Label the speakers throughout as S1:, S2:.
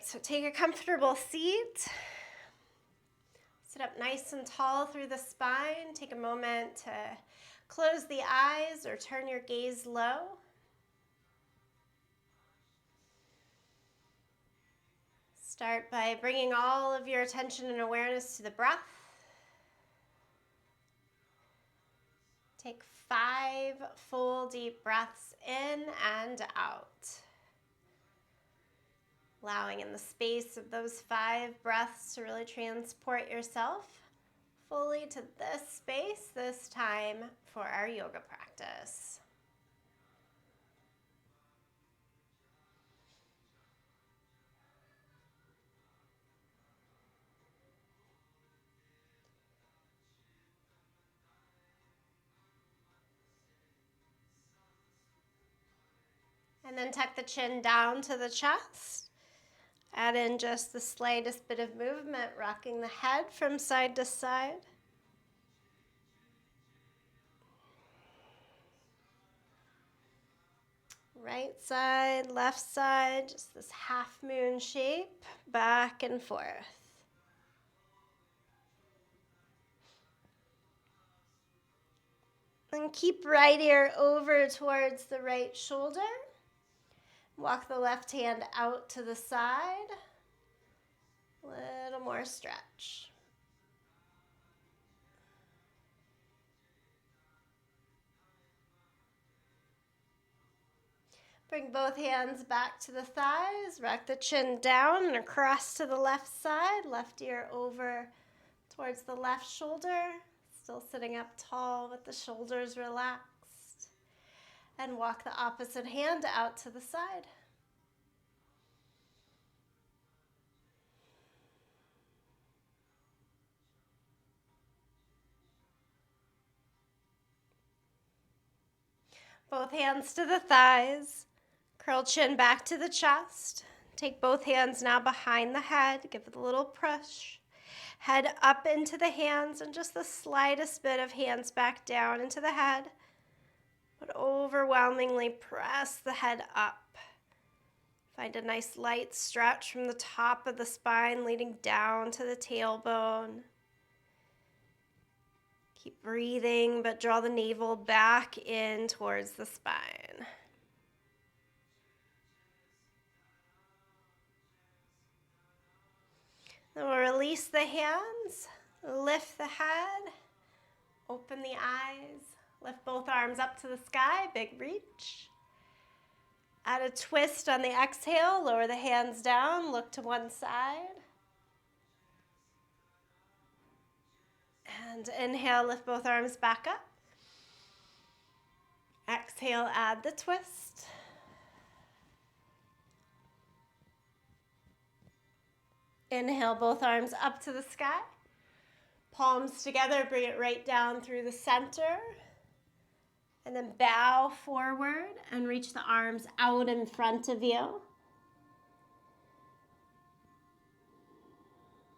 S1: right, so take a comfortable seat. Sit up nice and tall through the spine. Take a moment to close the eyes or turn your gaze low. Start by bringing all of your attention and awareness to the breath. Take 5 full deep breaths in and out. Allowing in the space of those 5 breaths to really transport yourself fully to this space, this time for our yoga practice. And then tuck the chin down to the chest. Add in just the slightest bit of movement, rocking the head from side to side. Right side, left side, just this half moon shape, back and forth. And keep right ear over towards the right shoulder. Walk the left hand out to the side. A little more stretch. Bring both hands back to the thighs. Rock the chin down and across to the left side. Left ear over towards the left shoulder. Still sitting up tall with the shoulders relaxed. And walk the opposite hand out to the side. Both hands to the thighs. Curl chin back to the chest. Take both hands now behind the head. Give it a little push. Head up into the hands and just the slightest bit of hands back down into the head. But overwhelmingly press the head up. Find a nice light stretch from the top of the spine leading down to the tailbone. Keep breathing, but draw the navel back in towards the spine. Then we'll release the hands, lift the head, open the eyes, lift both arms up to the sky, big reach. Add a twist on the exhale, lower the hands down, look to one side. And inhale, lift both arms back up. Exhale, add the twist. Inhale, both arms up to the sky. Palms together, bring it right down through the center. And then bow forward and reach the arms out in front of you.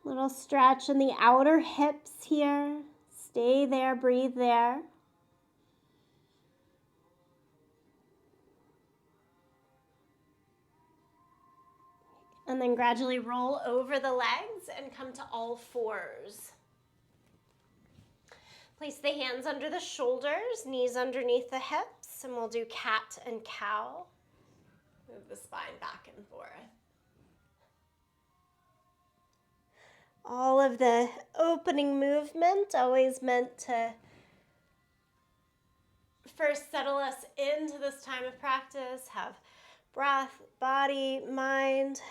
S1: Little stretch in the outer hips here. Stay there, breathe there. And then gradually roll over the legs and come to all fours. Place the hands under the shoulders, knees underneath the hips, and we'll do cat and cow. Move the spine back and forth. All of the opening movement always meant to first settle us into this time of practice, have breath, body, mind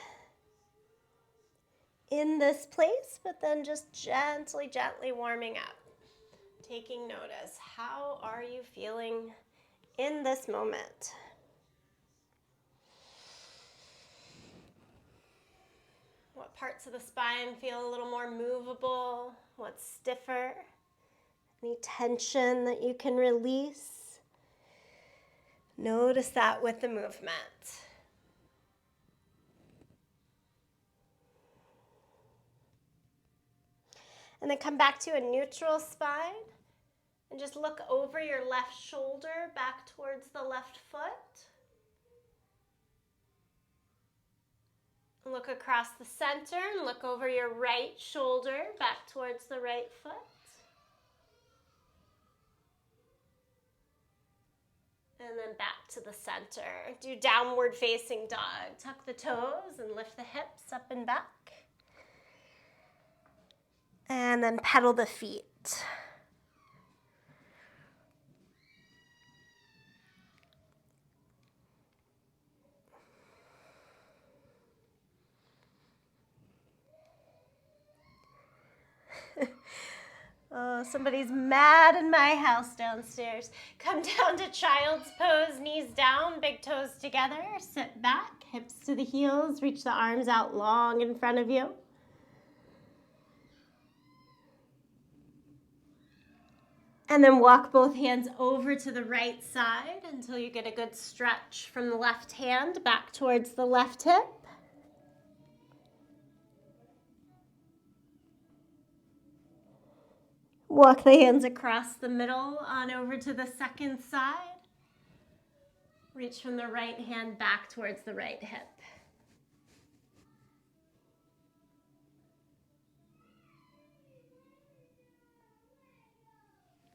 S1: in this place, but then just gently, gently warming up. Taking notice, how are you feeling in this moment? What parts of the spine feel a little more movable? What's stiffer? Any tension that you can release? Notice that with the movement. And then come back to a neutral spine and just look over your left shoulder back towards the left foot. Look across the center and look over your right shoulder back towards the right foot. And then back to the center. Do downward facing dog. Tuck the toes and lift the hips up and back. And then pedal the feet. Oh, somebody's mad in my house downstairs. Come down to child's pose, knees down, big toes together. Sit back, hips to the heels, reach the arms out long in front of you. And then walk both hands over to the right side until you get a good stretch from the left hand back towards the left hip. Walk the hands across the middle on over to the second side. Reach from the right hand back towards the right hip.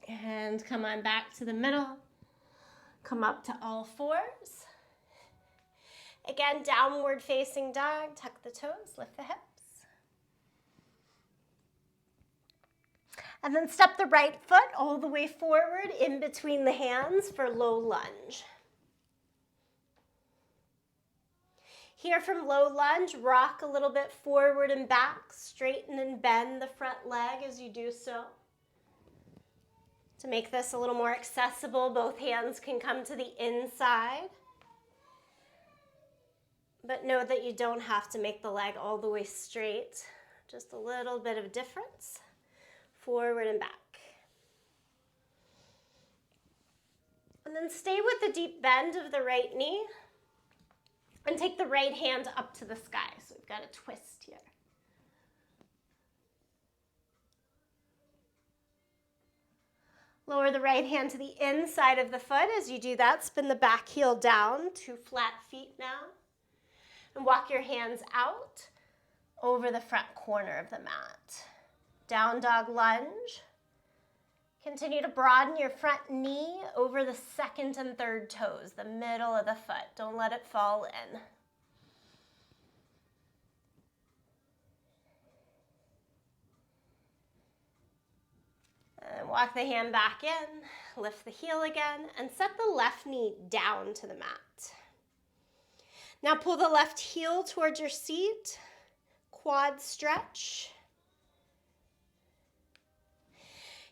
S1: And come on back to the middle. Come up to all fours. Again, downward facing dog. Tuck the toes, lift the hips. And then step the right foot all the way forward in between the hands for low lunge. Here from low lunge, rock a little bit forward and back. Straighten and bend the front leg as you do so. To make this a little more accessible, both hands can come to the inside. But know that you don't have to make the leg all the way straight. Just a little bit of difference. Forward and back. And then stay with the deep bend of the right knee and take the right hand up to the sky. So we've got a twist here. Lower the right hand to the inside of the foot. As you do that, spin the back heel down, 2 flat feet now. And walk your hands out over the front corner of the mat. Down dog lunge. Continue to broaden your front knee over the second and third toes, the middle of the foot. Don't let it fall in. And walk the hand back in, lift the heel again, and set the left knee down to the mat. Now pull the left heel towards your seat, quad stretch.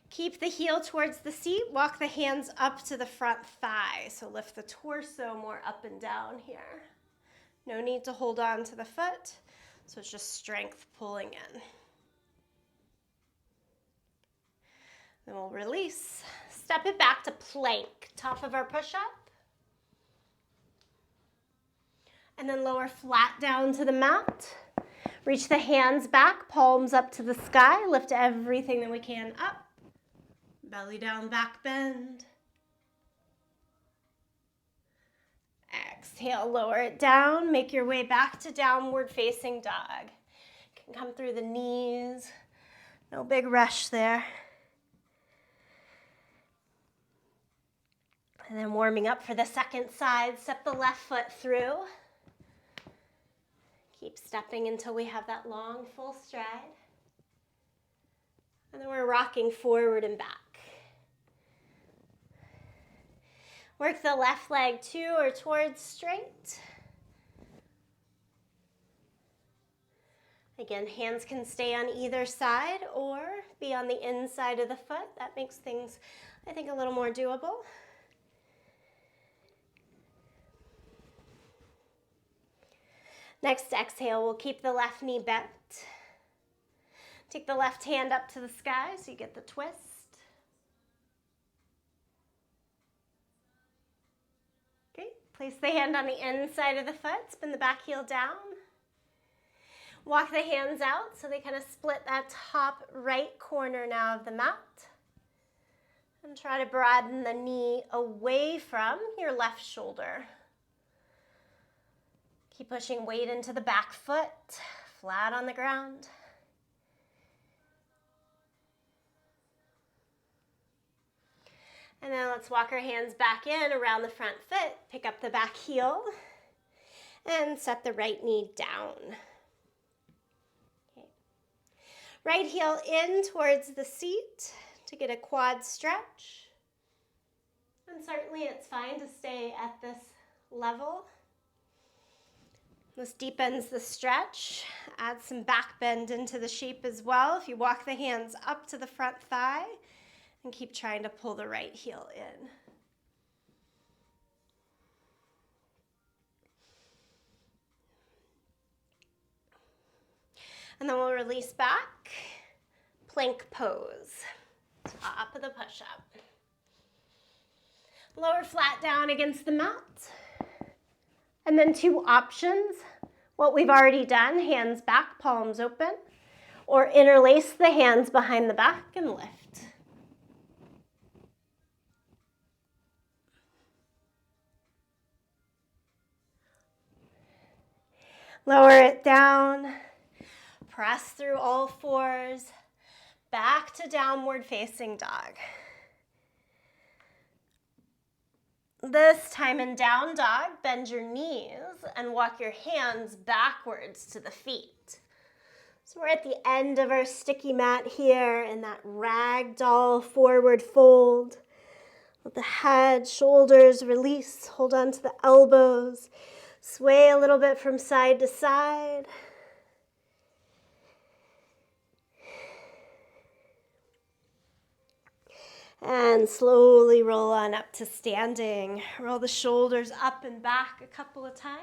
S1: Keep the heel towards the seat, walk the hands up to the front thigh. So lift the torso more up and down here. No need to hold on to the foot, so it's just strength pulling in. Then we'll release. Step it back to plank, top of our push-up. And then lower flat down to the mat. Reach the hands back, palms up to the sky. Lift everything that we can up. Belly down, back bend. Exhale, lower it down. Make your way back to downward facing dog. Can come through the knees. No big rush there. And then warming up for the second side, step the left foot through. Keep stepping until we have that long, full stride. And then we're rocking forward and back. Work the left leg to or towards straight. Again, hands can stay on either side or be on the inside of the foot. That makes things, I think, a little more doable. Next exhale, we'll keep the left knee bent. Take the left hand up to the sky so you get the twist. Great. Place the hand on the inside of the foot, spin the back heel down. Walk the hands out so they kind of split that top right corner now of the mat. And try to broaden the knee away from your left shoulder. Keep pushing weight into the back foot, flat on the ground. And then let's walk our hands back in around the front foot, pick up the back heel, and set the right knee down. Okay. Right heel in towards the seat to get a quad stretch. And certainly it's fine to stay at this level. This deepens the stretch, add some back bend into the shape as well. If you walk the hands up to the front thigh and keep trying to pull the right heel in. And then we'll release back, plank pose, top of the push-up. Lower flat down against the mat. And then two options, what we've already done, hands back, palms open, or interlace the hands behind the back and lift. Lower it down, press through all fours, back to downward facing dog. This time in down dog, bend your knees and walk your hands backwards to the feet. So we're at the end of our sticky mat here in that ragdoll forward fold. Let the head, shoulders release, hold on to the elbows, sway a little bit from side to side. And slowly roll on up to standing. Roll the shoulders up and back a couple of times.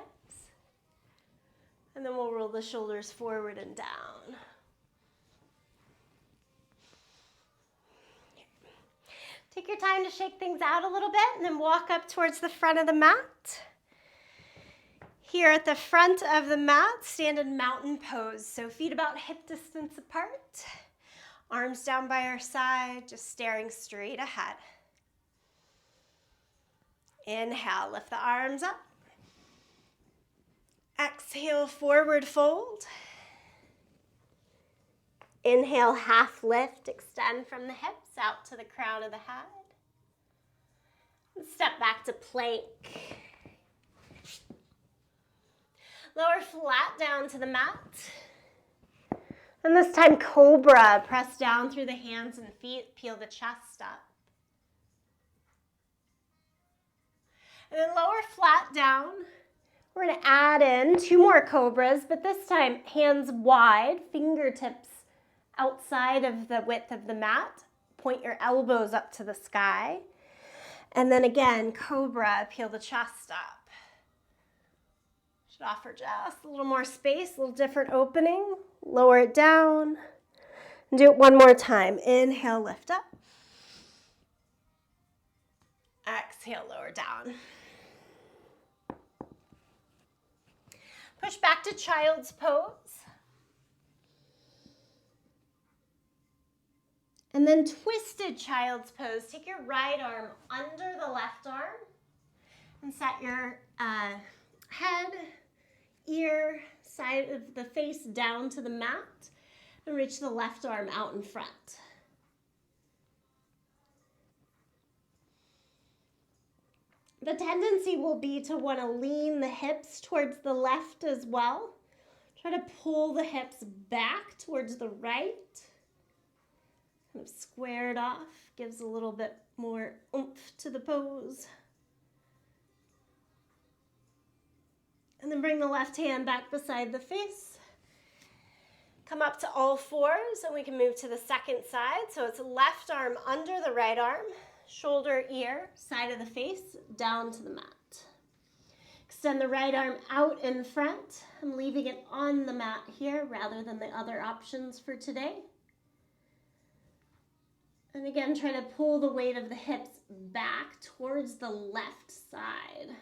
S1: And then we'll roll the shoulders forward and down. Take your time to shake things out a little bit and then walk up towards the front of the mat. Here at the front of the mat, stand in mountain pose. So feet about hip distance apart. Arms down by our side, just staring straight ahead. Inhale, lift the arms up. Exhale, forward fold. Inhale, half lift, extend from the hips out to the crown of the head. And step back to plank. Lower flat down to the mat. And this time, cobra. Press down through the hands and feet, peel the chest up. And then lower flat down. We're going to add in 2 more cobras, but this time, hands wide, fingertips outside of the width of the mat. Point your elbows up to the sky. And then again, cobra, peel the chest up. Should offer just a little more space, a little different opening. Lower it down. And do it one more time. Inhale, lift up. Exhale, lower down. Push back to child's pose. And then twisted child's pose. Take your right arm under the left arm and set your head, ear, side of the face down to the mat and reach the left arm out in front. The tendency will be to want to lean the hips towards the left as well. Try to pull the hips back towards the right. Kind of square it off, gives a little bit more oomph to the pose. And then bring the left hand back beside the face. Come up to all fours and we can move to the second side. So it's left arm under the right arm, shoulder, ear, side of the face, down to the mat. Extend the right arm out in front. I'm leaving it on the mat here rather than the other options for today. And again, try to pull the weight of the hips back towards the left side.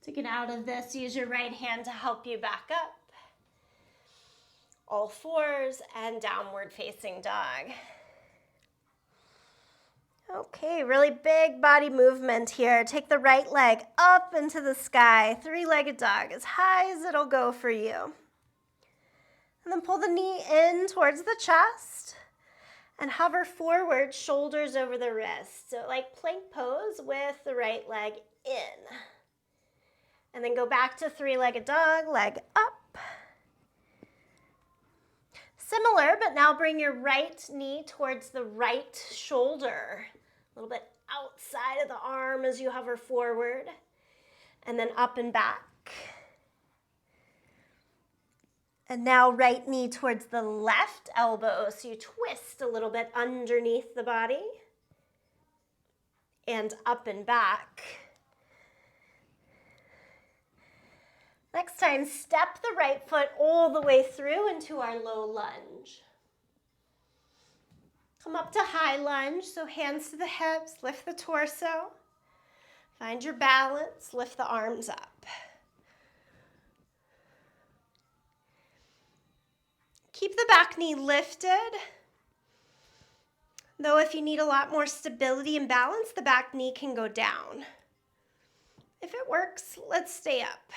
S1: To get out of this, use your right hand to help you back up. All fours and downward facing dog. Okay, really big body movement here. Take the right leg up into the sky, three-legged dog, as high as it'll go for you. And then pull the knee in towards the chest and hover forward, shoulders over the wrist. So like plank pose with the right leg in. And then go back to three-legged dog, leg up. Similar, but now bring your right knee towards the right shoulder. A little bit outside of the arm as you hover forward. And then up and back. And now right knee towards the left elbow, so you twist a little bit underneath the body. And up and back. Next time, step the right foot all the way through into our low lunge. Come up to high lunge, so hands to the hips, lift the torso. Find your balance, lift the arms up. Keep the back knee lifted, though if you need a lot more stability and balance, the back knee can go down. If it works, let's stay up.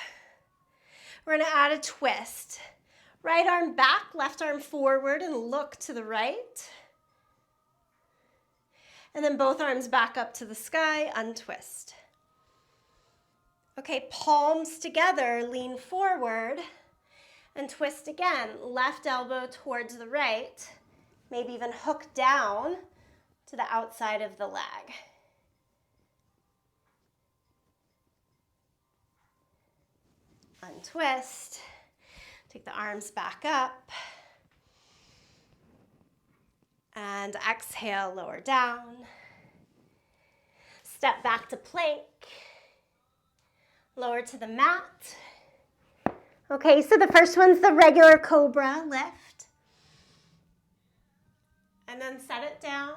S1: We're going to add a twist. Right arm back, left arm forward, and look to the right. And then both arms back up to the sky, untwist. Okay, palms together, lean forward. And twist again, left elbow towards the right, maybe even hook down to the outside of the leg. Untwist, take the arms back up, and exhale, lower down. Step back to plank, lower to the mat. Okay, so the first one's the regular cobra lift. And then set it down.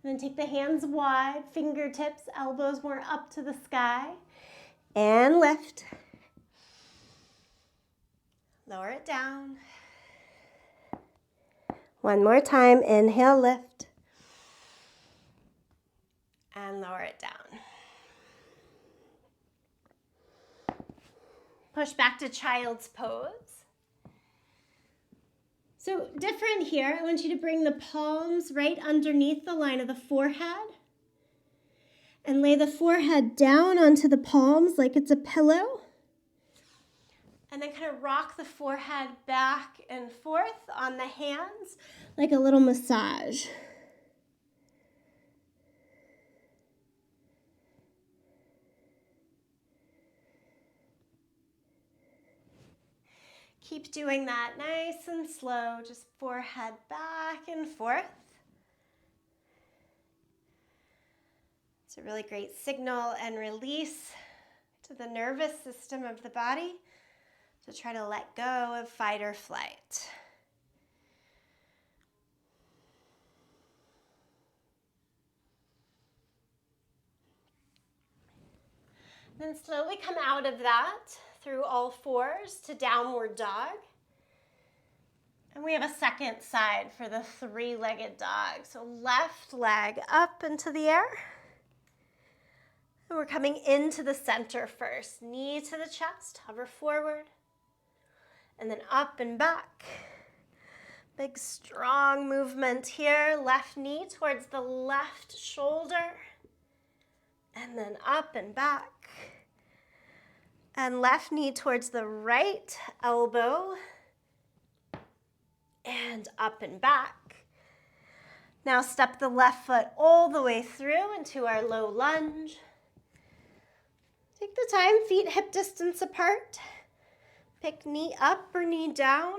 S1: And then take the hands wide, fingertips, elbows more up to the sky. And lift. Lower it down. One more time, inhale, lift. And lower it down. Push back to child's pose. So different here, I want you to bring the palms right underneath the line of the forehead and lay the forehead down onto the palms like it's a pillow. And then kind of rock the forehead back and forth on the hands like a little massage. Keep doing that nice and slow, just forehead back and forth. It's a really great signal and release to the nervous system of the body to try to let go of fight or flight. Then slowly come out of that through all fours to downward dog. And we have a second side for the three-legged dog. So left leg up into the air. And we're coming into the center first. Knee to the chest, hover forward. And then up and back. Big strong movement here. Left knee towards the left shoulder. And then up and back. And left knee towards the right elbow. And up and back. Now step the left foot all the way through into our low lunge. Take the time, feet hip distance apart. Pick knee up or knee down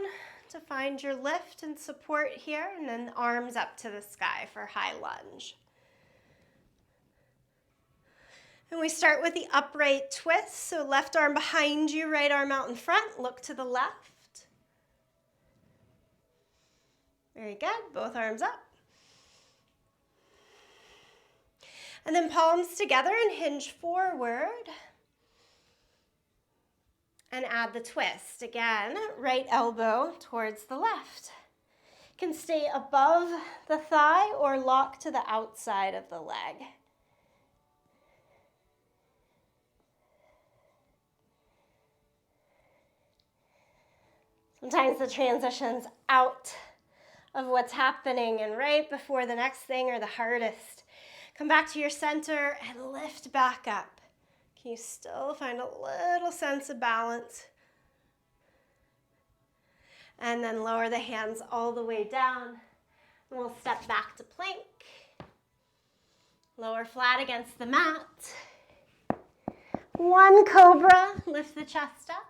S1: to find your lift and support here, and then arms up to the sky for high lunge. And we start with the upright twist, so left arm behind you, right arm out in front, look to the left. Very good, both arms up. And then palms together and hinge forward. And add the twist. Again, right elbow towards the left. Can stay above the thigh or lock to the outside of the leg. Sometimes the transitions out of what's happening and right before the next thing are the hardest. Come back to your center and lift back up. Can you still find a little sense of balance? And then lower the hands all the way down. And we'll step back to plank. Lower flat against the mat. One cobra, lift the chest up.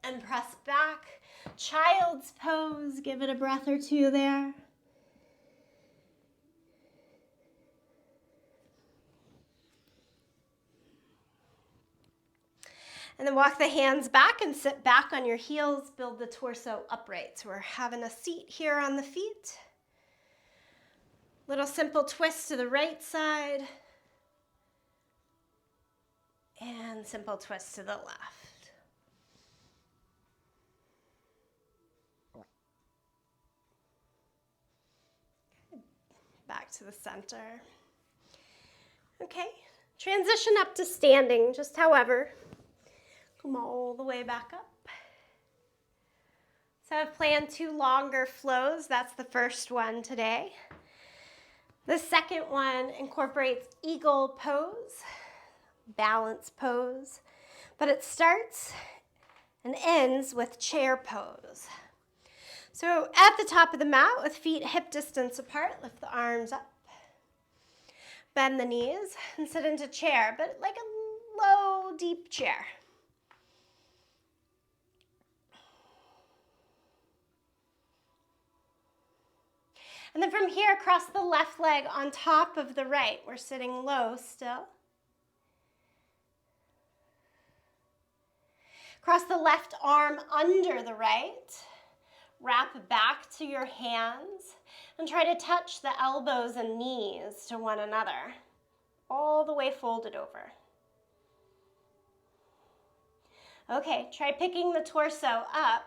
S1: And press back. Child's pose, give it a breath or two there. And then walk the hands back and sit back on your heels. Build the torso upright. So we're having a seat here on the feet. Little simple twist to the right side. And simple twist to the left. Back to the center. Okay, transition up to standing, just however. Come all the way back up. So I've planned 2 longer flows. That's the first one today. The second one incorporates eagle pose, balance pose, but it starts and ends with chair pose. So at the top of the mat with feet hip distance apart, lift the arms up. Bend the knees and sit into chair, but like a low, deep chair. And then from here, cross the left leg on top of the right. We're sitting low still. Cross the left arm under the right. Wrap back to your hands and try to touch the elbows and knees to one another, all the way folded over. Okay, try picking the torso up.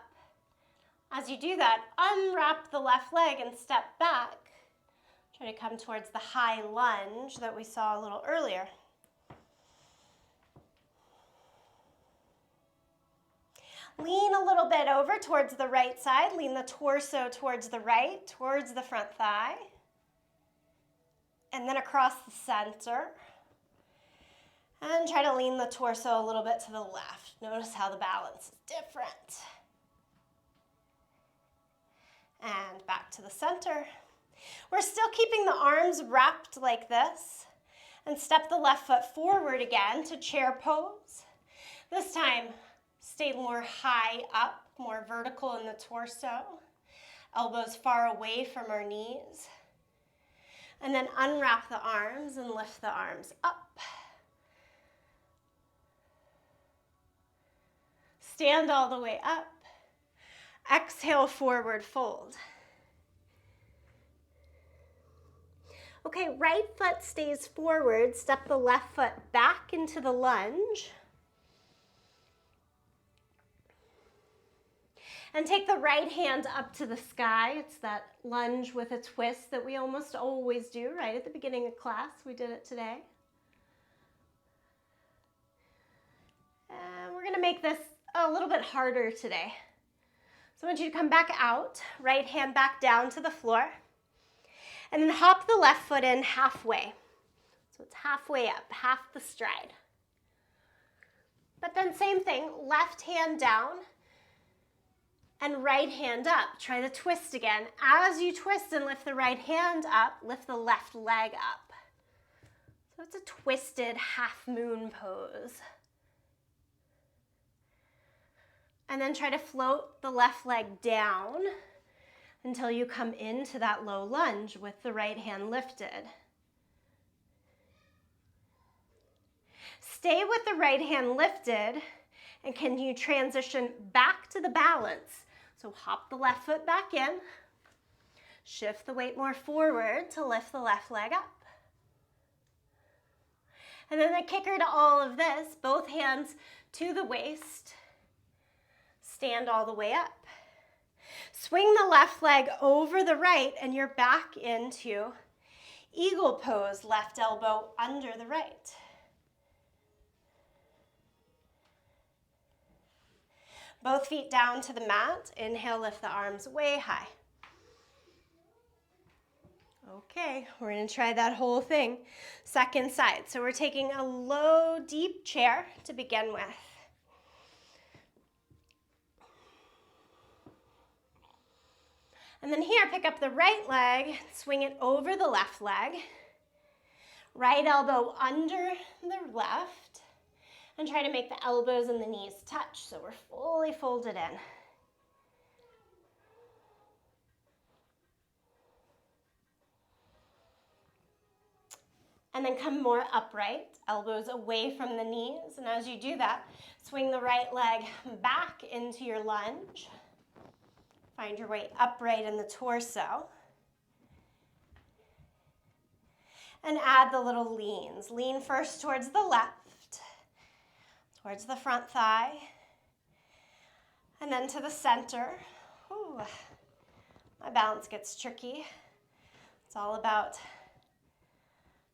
S1: As you do that, unwrap the left leg and step back. Try to come towards the high lunge that we saw a little earlier. Lean a little bit over towards the right side. Lean the torso towards the right, towards the front thigh. And then across the center. And try to lean the torso a little bit to the left. Notice how the balance is different. And back to the center. We're still keeping the arms wrapped like this. And step the left foot forward again to chair pose. This time, stay more high up, more vertical in the torso. Elbows far away from our knees. And then unwrap the arms and lift the arms up. Stand all the way up. Exhale, forward fold. Okay, right foot stays forward. Step the left foot back into the lunge. And take the right hand up to the sky. It's that lunge with a twist that we almost always do right at the beginning of class. We did it today. And we're going to make this a little bit harder today. So I want you to come back out, right hand back down to the floor, and then hop the left foot in halfway. So it's halfway up, half the stride. But then same thing, left hand down and right hand up. Try the twist again. As you twist and lift the right hand up, lift the left leg up. So it's a twisted half moon pose. And then try to float the left leg down until you come into that low lunge with the right hand lifted. Stay with the right hand lifted and can you transition back to the balance. So hop the left foot back in, shift the weight more forward to lift the left leg up. And then the kicker to all of this, both hands to the waist, stand all the way up. Swing the left leg over the right and you're back into eagle pose, left elbow under the right. Both feet down to the mat. Inhale, lift the arms way high. Okay, we're going to try that whole thing. Second side. So we're taking a low, deep chair to begin with. And then here, pick up the right leg, swing it over the left leg. Right elbow under the left. And try to make the elbows and the knees touch so we're fully folded in. And then come more upright, elbows away from the knees. And as you do that, swing the right leg back into your lunge. Find your way upright in the torso. And add the little leans. Lean first towards the left, towards the front thigh, and then to the center. Ooh, my balance gets tricky. It's all about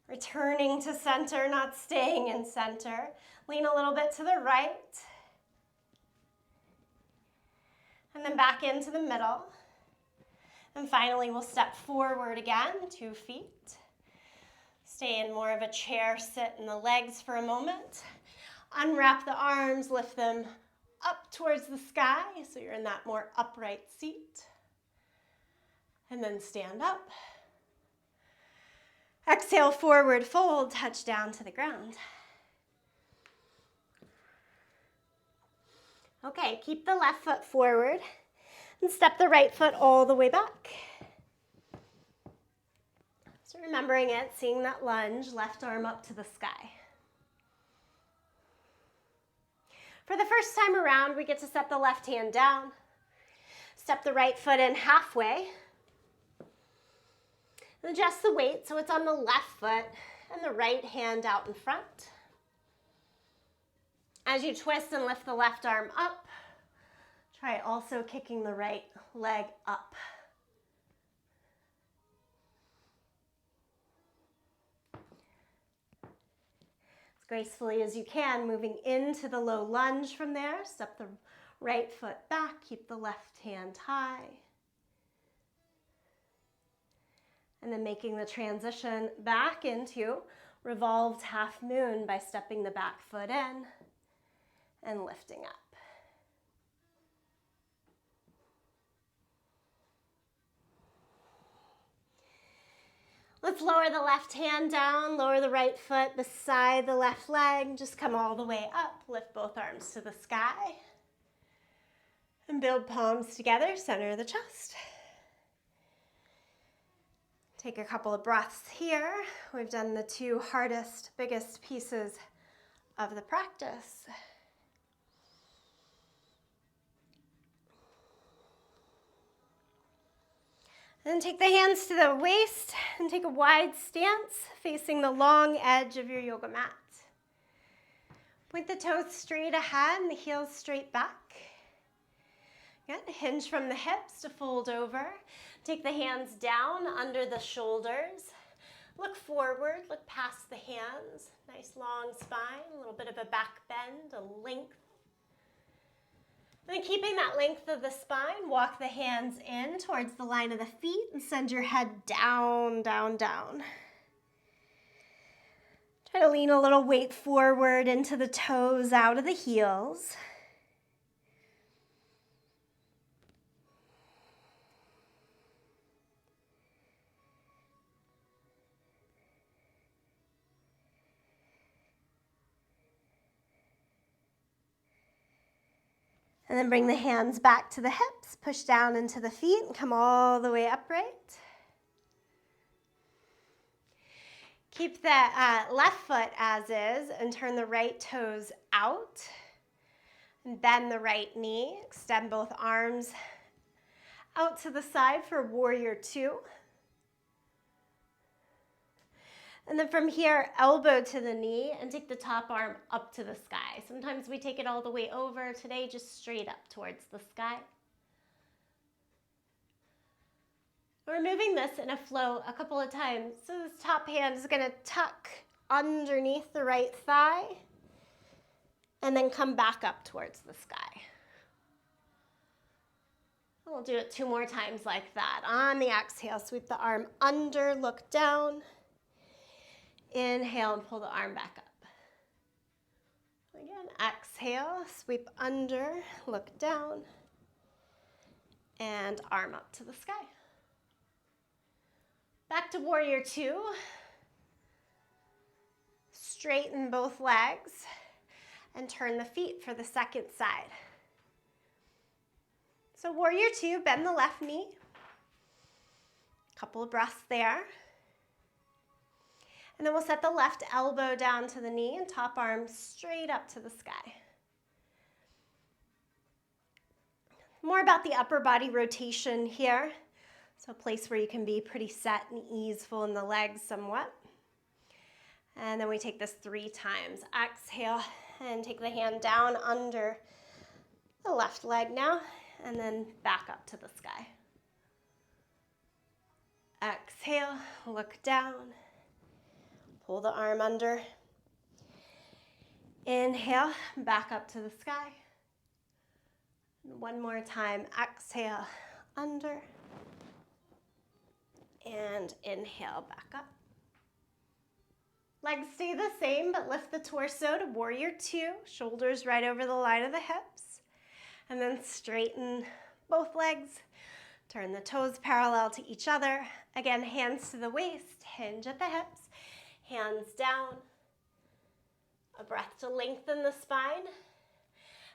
S1: returning to center, not staying in center. Lean a little bit to the right. And then back into the middle. And finally, we'll step forward again, 2 feet. Stay in more of a chair sit in the legs for a moment. Unwrap the arms, lift them up towards the sky so you're in that more upright seat. And then stand up. Exhale, forward fold, touch down to the ground. Okay, keep the left foot forward and step the right foot all the way back. So remembering it, seeing that lunge, left arm up to the sky. For the first time around, we get to set the left hand down. Step the right foot in halfway. Adjust the weight so it's on the left foot and the right hand out in front. As you twist and lift the left arm up, try also kicking the right leg up. As gracefully as you can, moving into the low lunge from there. Step the right foot back, keep the left hand high. And then making the transition back into revolved half moon by stepping the back foot in and lifting up. Let's lower the left hand down, lower the right foot beside the left leg. Just come all the way up, lift both arms to the sky. And build palms together, center of the chest. Take a couple of breaths here. We've done the 2 hardest, biggest pieces of the practice. Then take the hands to the waist and take a wide stance facing the long edge of your yoga mat. Point the toes straight ahead and the heels straight back. Good. Hinge from the hips to fold over. Take the hands down under the shoulders. Look forward, look past the hands. Nice long spine, a little bit of a back bend, a length. And then keeping that length of the spine, walk the hands in towards the line of the feet and send your head down, down, down. Try to lean a little weight forward into the toes, out of the heels. And then bring the hands back to the hips, push down into the feet and come all the way upright. Keep the left foot as is and turn the right toes out. And bend the right knee, extend both arms out to the side for warrior 2. And then from here, elbow to the knee and take the top arm up to the sky. Sometimes we take it all the way over. Today, just straight up towards the sky. We're moving this in a flow a couple of times. So this top hand is going to tuck underneath the right thigh and then come back up towards the sky. We'll do it 2 more times like that. On the exhale, sweep the arm under, look down. Inhale and pull the arm back up. Again, exhale, sweep under, look down, and arm up to the sky. Back to warrior 2. Straighten both legs and turn the feet for the second side. So warrior 2, bend the left knee. Couple of breaths there. And then we'll set the left elbow down to the knee and top arm straight up to the sky. More about the upper body rotation here. So a place where you can be pretty set and easeful in the legs somewhat. And then we take this 3 times. Exhale and take the hand down under the left leg now and then back up to the sky. Exhale, look down, pull the arm under. Inhale, back up to the sky. One more time, exhale, under. And inhale, back up. Legs stay the same, but lift the torso to warrior 2. Shoulders right over the line of the hips. And then straighten both legs. Turn the toes parallel to each other. Again, hands to the waist, hinge at the hips. Hands down. A breath to lengthen the spine.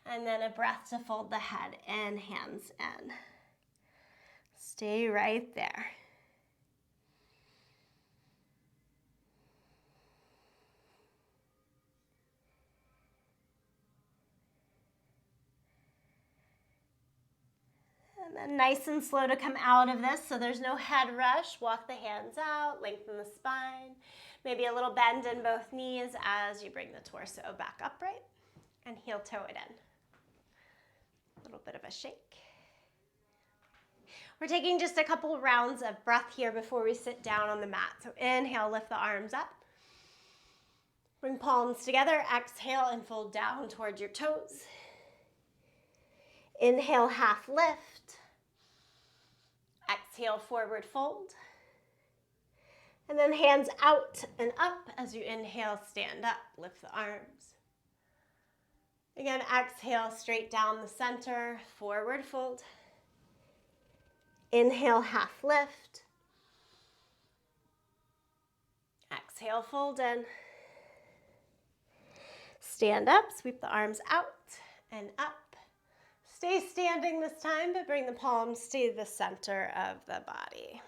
S1: And then a breath to fold the head and hands in. Stay right there. And then nice and slow to come out of this, so there's no head rush. Walk the hands out, lengthen the spine. Maybe a little bend in both knees as you bring the torso back upright and heel toe it in. A little bit of a shake. We're taking just a couple rounds of breath here before we sit down on the mat. So inhale, lift the arms up. Bring palms together, exhale and fold down towards your toes. Inhale, half lift. Exhale, forward fold. And then hands out and up as you inhale, stand up, lift the arms. Again, exhale, straight down the center, forward fold. Inhale, half lift. Exhale, fold in. Stand up, sweep the arms out and up. Stay standing this time, but bring the palms to the center of the body.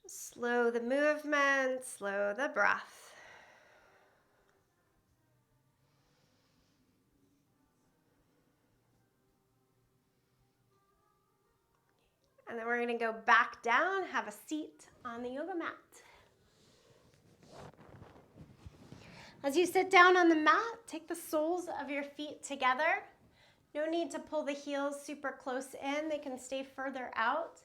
S1: Just slow the movement, slow the breath. And then we're going to go back down, have a seat on the yoga mat. As you sit down on the mat, take the soles of your feet together. No need to pull the heels super close in. They can stay further out.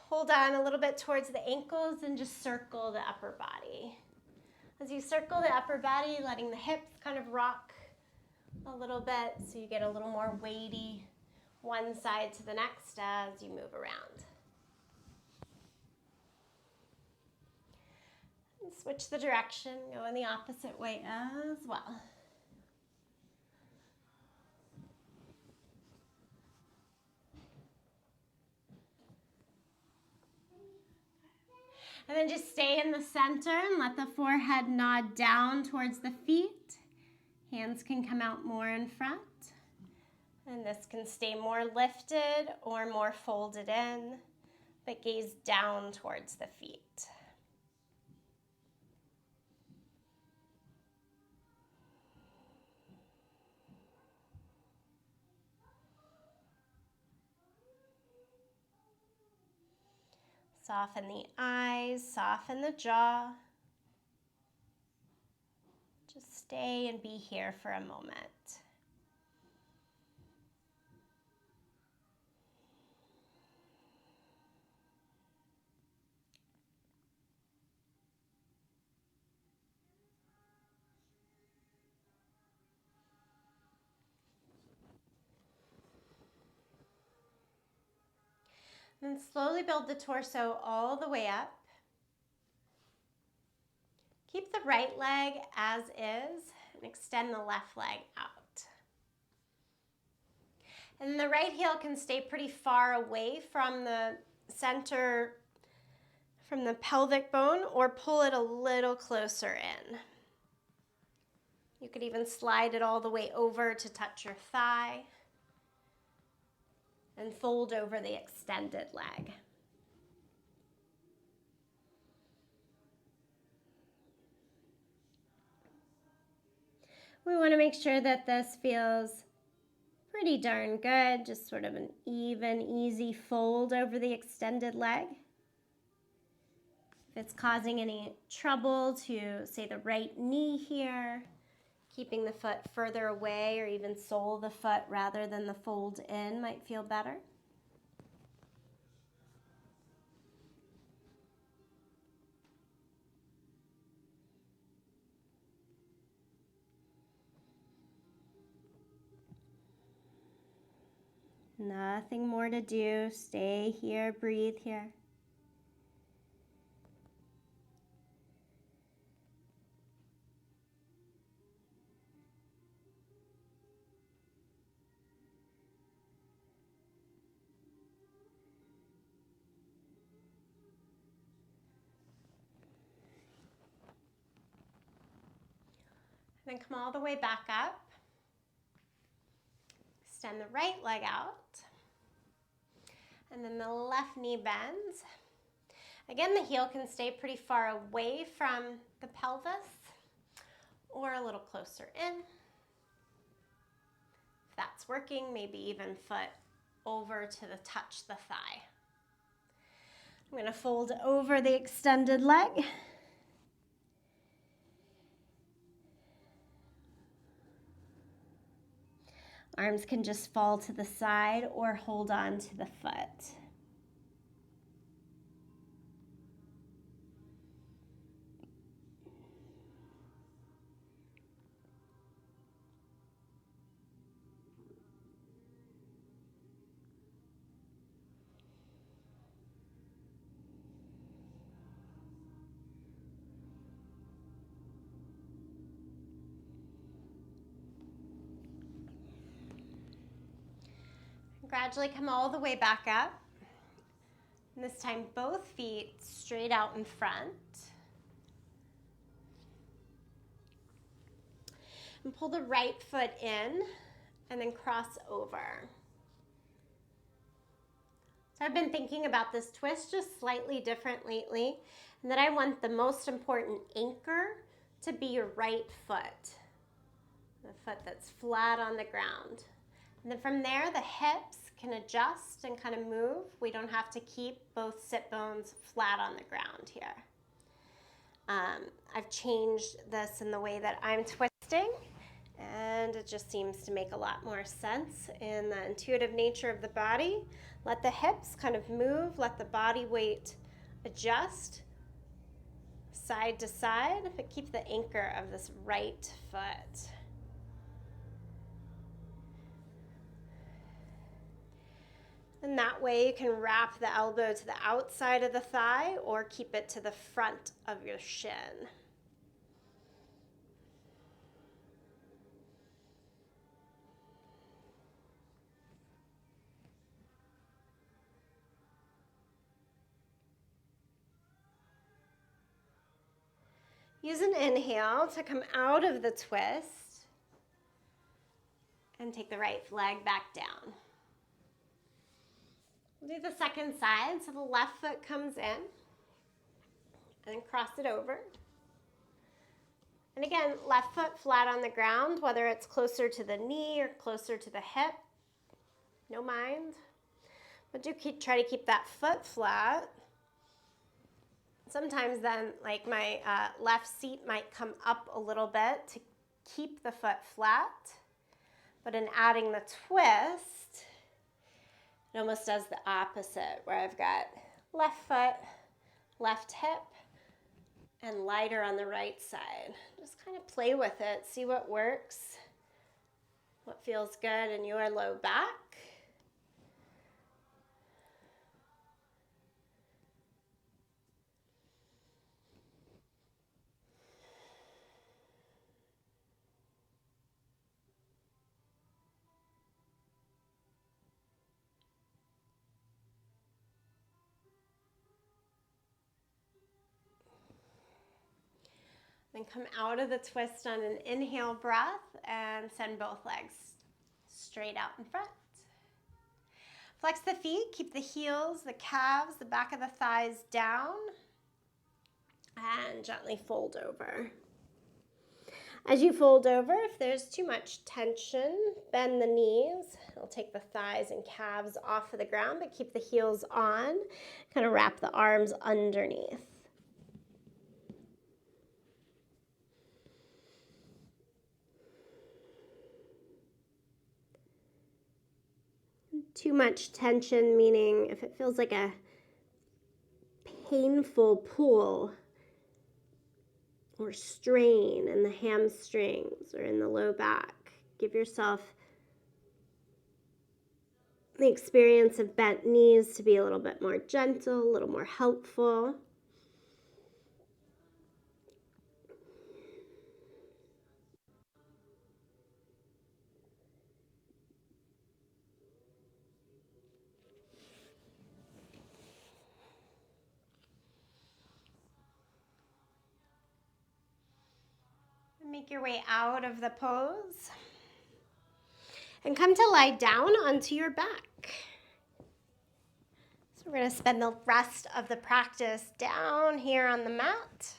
S1: Hold on a little bit towards the ankles and just circle the upper body. As you circle the upper body, letting the hips kind of rock a little bit so you get a little more weighty one side to the next as you move around. Switch the direction, go in the opposite way as well. And then just stay in the center and let the forehead nod down towards the feet. Hands can come out more in front. And this can stay more lifted or more folded in, but gaze down towards the feet. Soften the eyes, soften the jaw. Just stay and be here for a moment. Then slowly build the torso all the way up. Keep the right leg as is and extend the left leg out. And the right heel can stay pretty far away from the center, from the pelvic bone, or pull it a little closer in. You could even slide it all the way over to touch your thigh and fold over the extended leg. We want to make sure that this feels pretty darn good, just sort of an even, easy fold over the extended leg. If it's causing any trouble to, say, the right knee here, keeping the foot further away or even sole the foot rather than the fold in might feel better. Nothing more to do. Stay here, breathe here. Then come all the way back up. Extend the right leg out. And then the left knee bends. Again, the heel can stay pretty far away from the pelvis or a little closer in. If that's working, maybe even foot over to touch the thigh. I'm going to fold over the extended leg. Arms can just fall to the side or hold on to the foot. Gradually come all the way back up. And this time both feet straight out in front. And pull the right foot in and then cross over. So I've been thinking about this twist just slightly different lately, and that I want the most important anchor to be your right foot. The foot that's flat on the ground. And then from there, the hips can adjust and kind of move. We don't have to keep both sit bones flat on the ground here. I've changed this in the way that I'm twisting, and it just seems to make a lot more sense in the intuitive nature of the body. Let the hips kind of move, let the body weight adjust side to side, but keep the anchor of this right foot. And that way you can wrap the elbow to the outside of the thigh or keep it to the front of your shin. Use an inhale to come out of the twist and take the right leg back down. We'll do the second side, so the left foot comes in and cross it over. And again, left foot flat on the ground, whether it's closer to the knee or closer to the hip, no mind. But do try to keep that foot flat. Sometimes then, like my left seat might come up a little bit to keep the foot flat. But in adding the twist, it almost does the opposite, where I've got left foot, left hip, and lighter on the right side. Just kind of play with it, see what works, what feels good in your low back. Then come out of the twist on an inhale breath and send both legs straight out in front. Flex the feet, keep the heels, the calves, the back of the thighs down, and gently fold over. As you fold over, if there's too much tension, bend the knees. It'll take the thighs and calves off of the ground, but keep the heels on. Kind of wrap the arms underneath. Too much tension, meaning if it feels like a painful pull or strain in the hamstrings or in the low back, give yourself the experience of bent knees to be a little bit more gentle, a little more helpful. Make your way out of the pose and come to lie down onto your back. So we're going to spend the rest of the practice down here on the mat.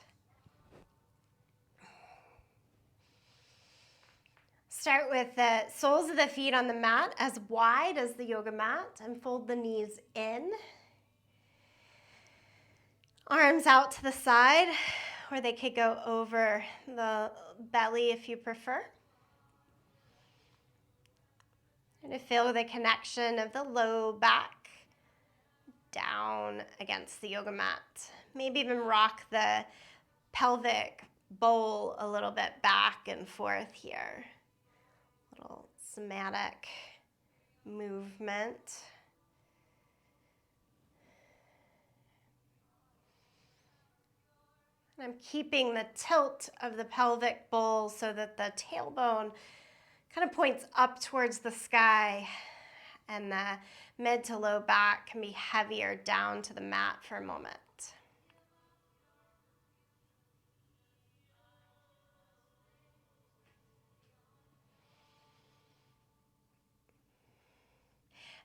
S1: Start with the soles of the feet on the mat as wide as the yoga mat and fold the knees in. Arms out to the side, or they could go over the belly if you prefer. And to feel the connection of the low back down against the yoga mat. Maybe even rock the pelvic bowl a little bit back and forth here. Little somatic movement. I'm keeping the tilt of the pelvic bowl so that the tailbone kind of points up towards the sky and the mid to low back can be heavier down to the mat for a moment.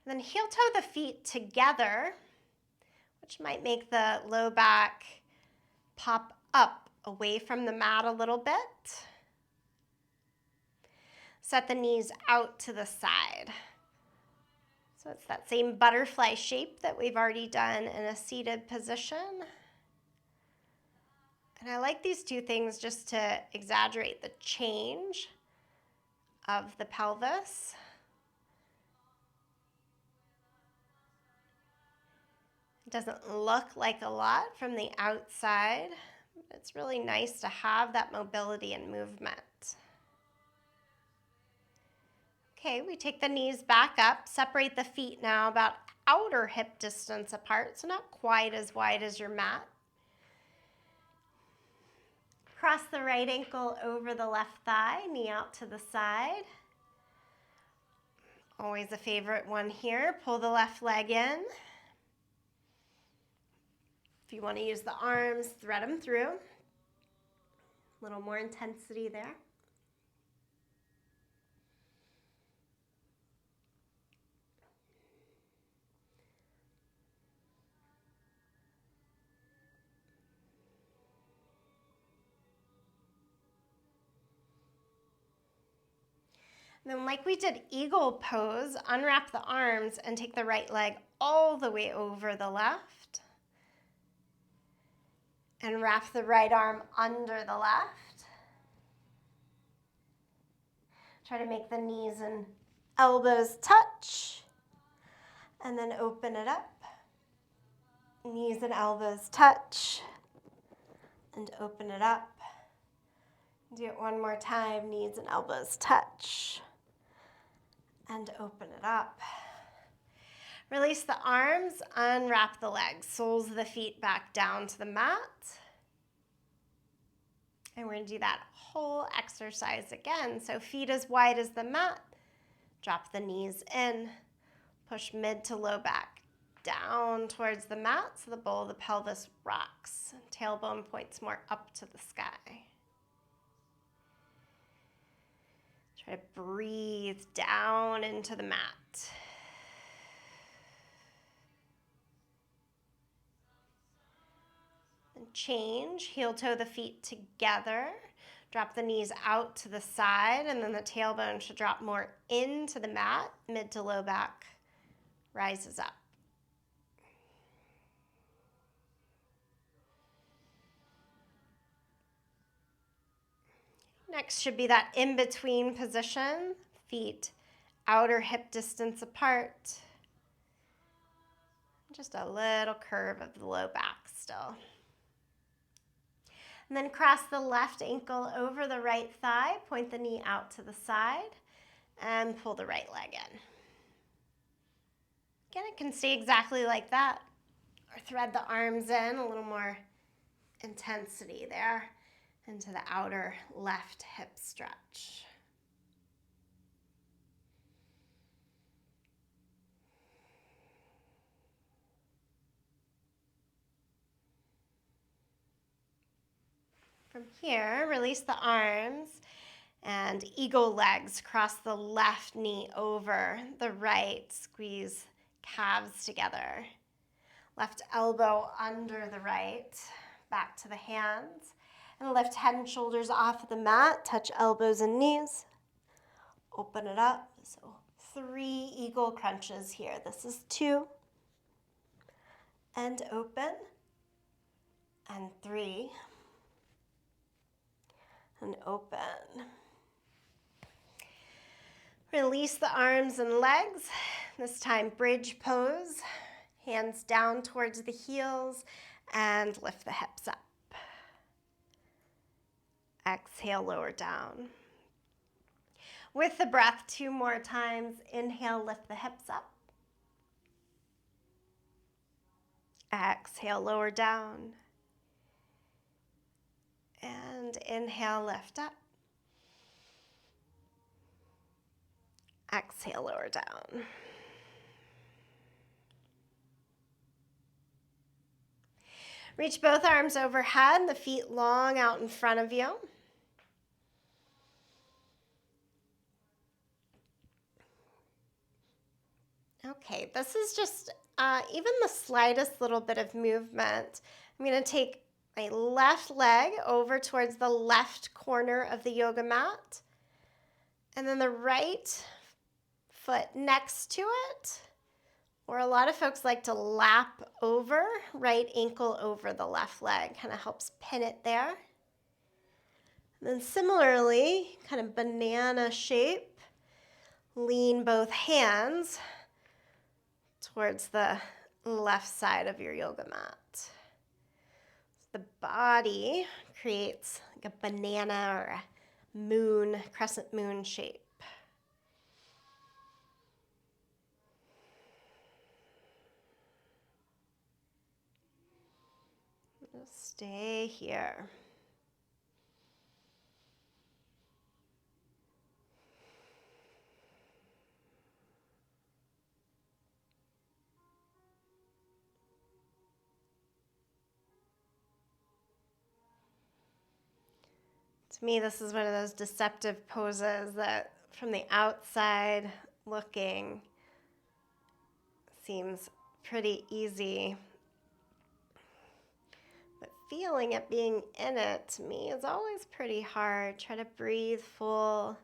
S1: And then heel toe the feet together, which might make the low back pop up away from the mat a little bit. Set the knees out to the side. So it's that same butterfly shape that we've already done in a seated position. And I like these two things just to exaggerate the change of the pelvis. It doesn't look like a lot from the outside. It's really nice to have that mobility and movement. Okay, we take the knees back up, separate the feet now about outer hip distance apart, so not quite as wide as your mat. Cross the right ankle over the left thigh, knee out to the side. Always a favorite one here. Pull the left leg in. If you want to use the arms, thread them through. A little more intensity there. Then like we did eagle pose, unwrap the arms and take the right leg all the way over the left. And wrap the right arm under the left. Try to make the knees and elbows touch. And then open it up. Knees and elbows touch. And open it up. Do it one more time. Knees and elbows touch. And open it up. Release the arms, unwrap the legs. Soles of the feet back down to the mat. And we're going to do that whole exercise again. So feet as wide as the mat. Drop the knees in. Push mid to low back down towards the mat so the bowl of the pelvis rocks. Tailbone points more up to the sky. Try to breathe down into the mat. And change, heel toe the feet together. Drop the knees out to the side, and then the tailbone should drop more into the mat. Mid to low back rises up. Next should be that in-between position. Feet outer hip distance apart. Just a little curve of the low back still. And then cross the left ankle over the right thigh, point the knee out to the side, and pull the right leg in. Again, it can stay exactly like that, or thread the arms in, a little more intensity there, into the outer left hip stretch. From here, release the arms and eagle legs. Cross the left knee over the right. Squeeze calves together. Left elbow under the right. Back to the hands. And lift head and shoulders off of the mat. Touch elbows and knees. Open it up. So 3 eagle crunches here. This is 2. And open. And 3. And open. Release the arms and legs. This time bridge pose. Hands down towards the heels and lift the hips up. Exhale, lower down. With the breath, 2 more times. Inhale, lift the hips up. Exhale, lower down. And inhale, lift up. Exhale, lower down. Reach both arms overhead, the feet long out in front of you. Okay, this is just even the slightest little bit of movement. I'm going to take my left leg over towards the left corner of the yoga mat, and then the right foot next to it, or a lot of folks like to lap over, right ankle over the left leg, kind of helps pin it there. And then similarly, kind of banana shape, lean both hands towards the left side of your yoga mat. The body creates like a banana or a moon, crescent moon shape. Just stay here. To me, this is one of those deceptive poses that from the outside looking seems pretty easy. But feeling it, being in it, to me is always pretty hard. Try to breathe full.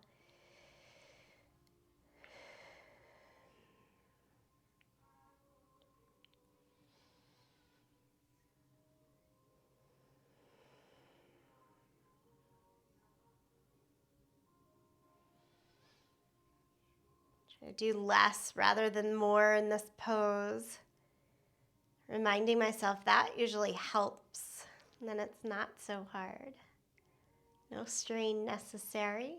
S1: I do less rather than more in this pose. Reminding myself that usually helps. And then it's not so hard. No strain necessary.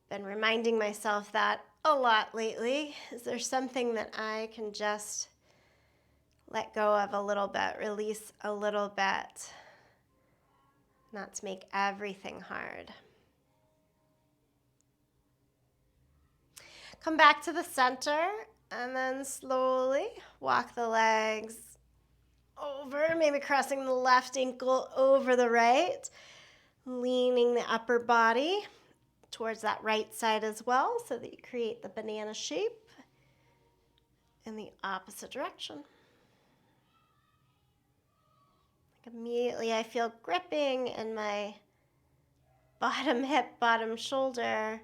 S1: Been reminding myself that a lot lately. Is there something that I can just let go of a little bit, release a little bit, not to make everything hard. Come back to the center and then slowly walk the legs over, maybe crossing the left ankle over the right, leaning the upper body towards that right side as well so that you create the banana shape in the opposite direction. Like immediately I feel gripping in my bottom hip, bottom shoulder.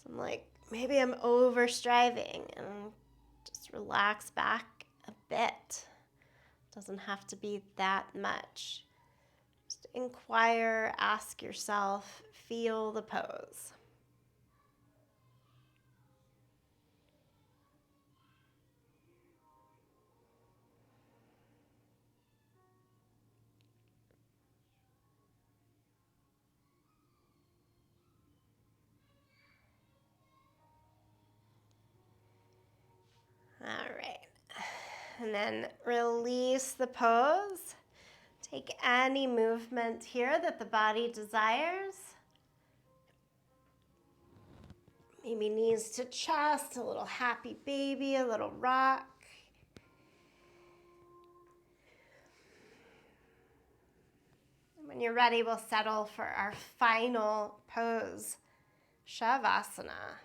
S1: So I'm like, maybe I'm over striving, and just relax back a bit. Doesn't have to be that much. Just inquire, ask yourself, feel the pose. All right. And then release the pose. Take any movement here that the body desires. Maybe knees to chest, a little happy baby, a little rock. And when you're ready, we'll settle for our final pose, Shavasana.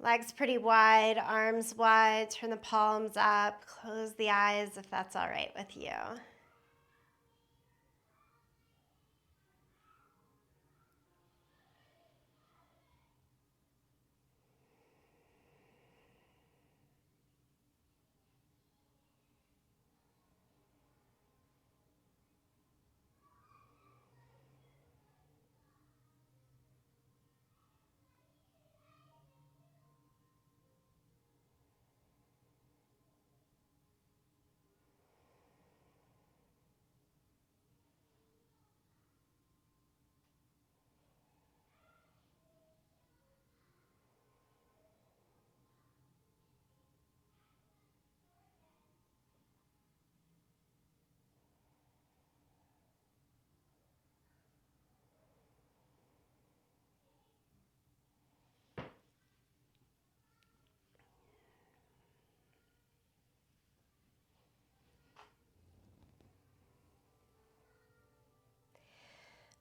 S1: Legs pretty wide, arms wide, turn the palms up, close the eyes if that's all right with you.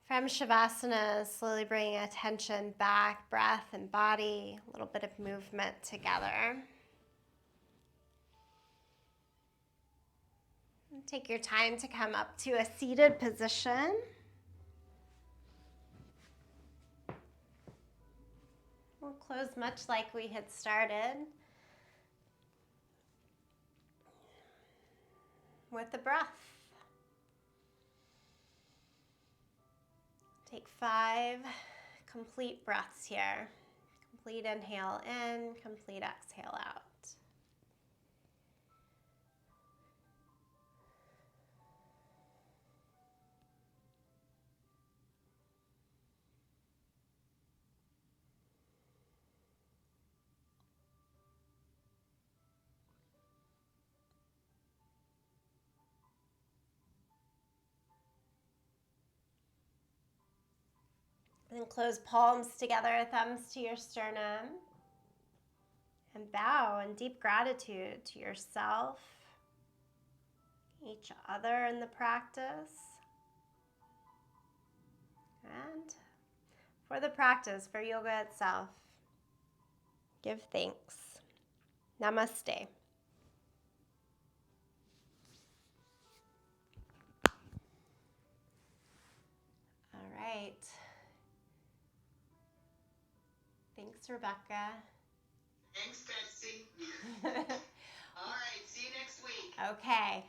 S1: From Shavasana, slowly bringing attention back, breath and body, a little bit of movement together. Take your time to come up to a seated position. We'll close much like we had started with the breath. Take 5 complete breaths here. Complete inhale in, complete exhale out. Then close palms together, thumbs to your sternum. And bow in deep gratitude to yourself, each other in the practice, and for the practice, for yoga itself. Give thanks. Namaste. All right. Thanks, Rebecca.
S2: Thanks, Betsy.
S1: Okay.